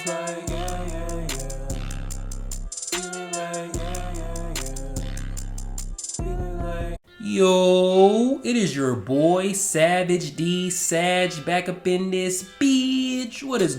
just like, yeah, yeah, yeah. Feeling like, yeah, yeah, yeah. Feeling like. Yo, it is your boy Savage D Sag back up in this bitch. What is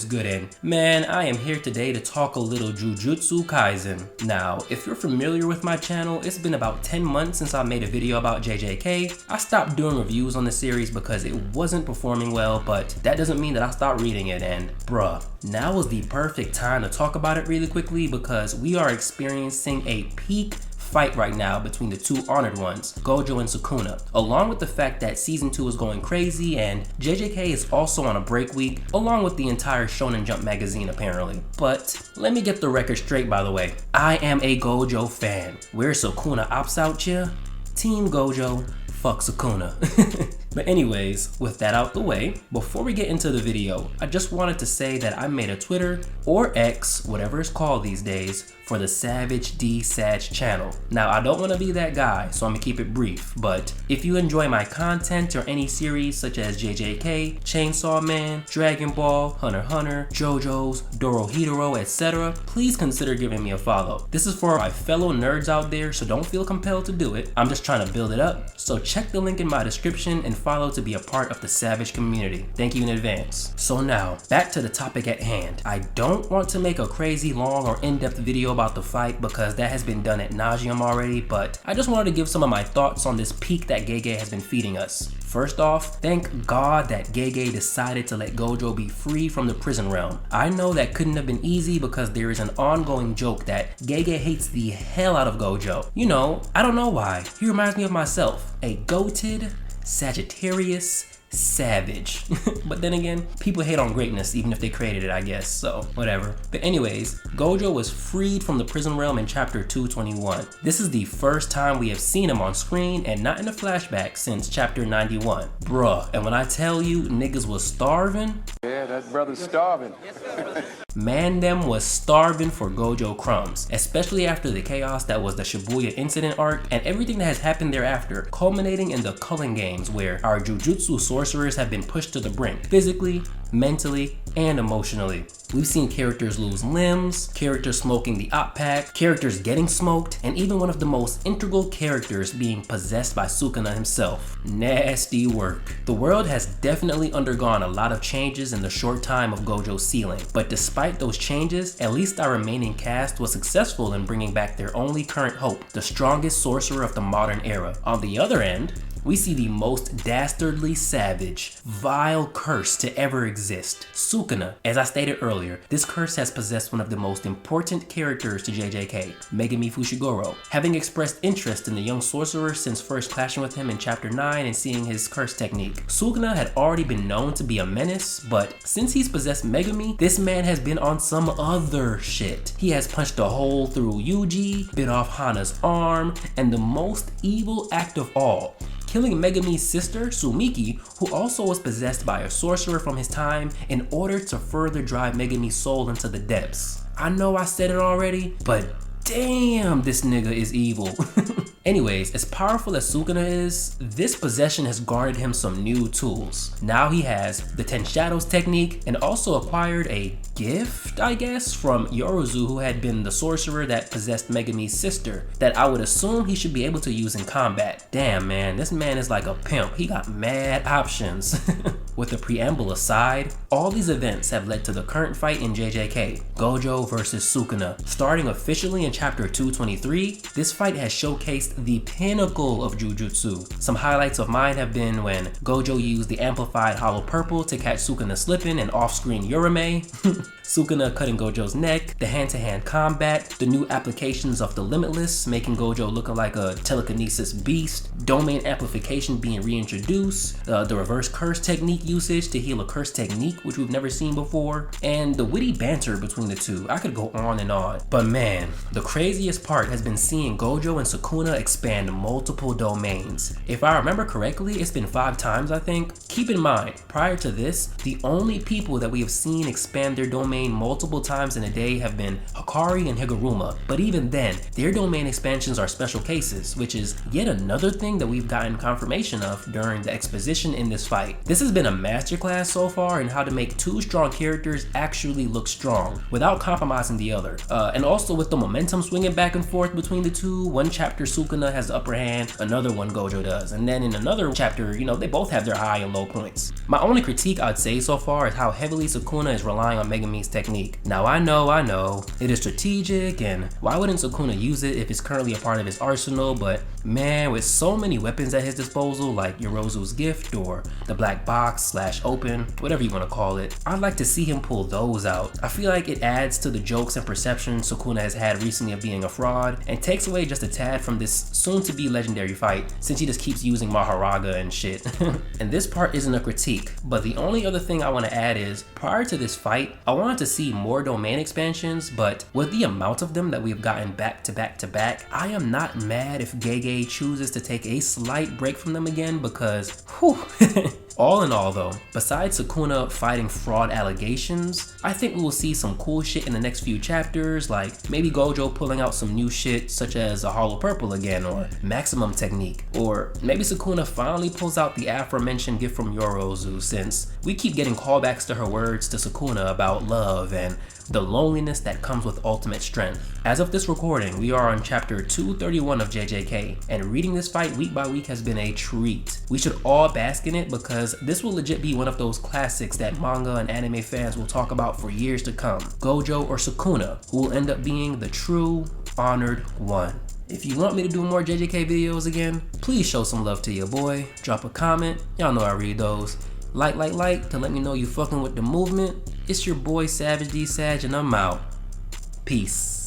good, and man, I am here today to talk a little Jujutsu Kaisen. Now, if you're familiar with my channel, it's been about 10 months since I made a video about JJK. I stopped doing reviews on the series because it wasn't performing well, but that doesn't mean that I stopped reading it, and bruh, now is the perfect time to talk about it really quickly because we are experiencing a peak fight right now between the two honored ones, Gojo and Sukuna, along with the fact that season 2 is going crazy and JJK is also on a break week, along with the entire Shonen Jump magazine apparently. But let me get the record straight, by the way. I am a Gojo fan. Where Sukuna opts out here, Team Gojo, fuck Sukuna. But anyways, with that out the way, before we get into the video, I just wanted to say that I made a Twitter, or X, whatever it's called these days, for the Savage D Sag channel. Now, I don't want to be that guy, so I'm gonna keep it brief, but if you enjoy my content or any series such as JJK, Chainsaw Man, Dragon Ball, Hunter x Hunter, JoJo's, Dorohedoro, etc., please consider giving me a follow. This is for my fellow nerds out there, so don't feel compelled to do it. I'm just trying to build it up, so check the link in my description and follow to be a part of the Savage community. Thank you in advance. So now, back to the topic at hand. I don't want to make a crazy long or in-depth video about the fight because that has been done ad nauseum already, but I just wanted to give some of my thoughts on this peak that Gege has been feeding us. First off, thank God that Gege decided to let Gojo be free from the prison realm. I know that couldn't have been easy because there is an ongoing joke that Gege hates the hell out of Gojo. You know, I don't know why. He reminds me of myself, a goated Sagittarius savage. But then again, people hate on greatness even if they created it, I guess, so whatever. But anyways, Gojo was freed from the prison realm in chapter 221. This is the first time we have seen him on screen and not in a flashback since chapter 91. Bruh, and when I tell you niggas was starving, yeah, that brother's starving. Man, them was starving for Gojo crumbs, especially after the chaos that was the Shibuya incident arc and everything that has happened thereafter, culminating in the Culling Games where our Jujutsu sorcerers have been pushed to the brink, physically, mentally, and emotionally. We've seen characters lose limbs, characters smoking the op pack, characters getting smoked, and even one of the most integral characters being possessed by Sukuna himself. Nasty work. The world has definitely undergone a lot of changes in the short time of Gojo's sealing, but despite those changes, at least our remaining cast was successful in bringing back their only current hope, the strongest sorcerer of the modern era. On the other end, we see the most dastardly savage, vile curse to ever exist, Sukuna. As I stated earlier, this curse has possessed one of the most important characters to JJK, Megumi Fushiguro. Having expressed interest in the young sorcerer since first clashing with him in chapter 9 and seeing his curse technique, Sukuna had already been known to be a menace, but since he's possessed Megumi, this man has been on some other shit. He has punched a hole through Yuji, bit off Hana's arm, and the most evil act of all, killing Megumi's sister, Sumiki, who also was possessed by a sorcerer from his time in order to further drive Megumi's soul into the depths. I know I said it already, but damn, this nigga is evil. Anyways, as powerful as Sukuna is, this possession has garnered him some new tools. Now he has the 10 Shadows technique and also acquired a gift, I guess, from Yoruzu, who had been the sorcerer that possessed Megumi's sister, that I would assume he should be able to use in combat. Damn man, this man is like a pimp. He got mad options. With the preamble aside, all these events have led to the current fight in JJK, Gojo versus Sukuna. Starting officially in chapter 223, this fight has showcased the pinnacle of Jujutsu. Some highlights of mine have been when Gojo used the amplified hollow purple to catch Sukuna slipping and off-screen Urame, Sukuna cutting Gojo's neck, the hand-to-hand combat, the new applications of the Limitless, making Gojo looking like a telekinesis beast, domain amplification being reintroduced, the reverse curse technique usage to heal a curse technique which we've never seen before, and the witty banter between the two. I could go on and on. But man, the craziest part has been seeing Gojo and Sukuna expand multiple domains. If I remember correctly, it's been 5 times I think. Keep in mind, prior to this, the only people that we have seen expand their domain multiple times in a day have been Hikari and Higuruma, but even then, their domain expansions are special cases, which is yet another thing that we've gotten confirmation of during the exposition in this fight. This has been a masterclass so far in how to make 2 strong characters actually look strong without compromising the other. And also with the momentum swinging back and forth between the two, one chapter Sukuna has the upper hand, another one Gojo does, and then in another chapter, you know, they both have their high and low points. My only critique I'd say so far is how heavily Sukuna is relying on Megumi's technique. Now I know, it is strategic, and why wouldn't Sukuna use it if it's currently a part of his arsenal, but man, with so many weapons at his disposal like Yorozu's gift or the black box / open, whatever you want to call it, I'd like to see him pull those out. I feel like it adds to the jokes and perception Sukuna has had recently of being a fraud, and takes away just a tad from this soon-to-be legendary fight, since he just keeps using Maharaga and shit. And this part isn't a critique, but the only other thing I want to add is, prior to this fight, I wanted to see more domain expansions, but with the amount of them that we've gotten back to back to back, I am not mad if Gege chooses to take a slight break from them again, because whew. All in all though, besides Sukuna fighting fraud allegations, I think we will see some cool shit in the next few chapters, like maybe Gojo pulling out some new shit such as a Hollow Purple again, or Maximum Technique, or maybe Sukuna finally pulls out the aforementioned gift from Yorozu, since we keep getting callbacks to her words to Sukuna about love and the loneliness that comes with ultimate strength. As of this recording, we are on chapter 231 of JJK, and reading this fight week by week has been a treat. We should all bask in it because this will legit be one of those classics that manga and anime fans will talk about for years to come. Gojo or Sukuna, who will end up being the true, honored one. If you want me to do more JJK videos again, please show some love to your boy. Drop a comment, y'all know I read those. Like to let me know you fucking with the movement. It's your boy Savage D Sag, and I'm out. Peace.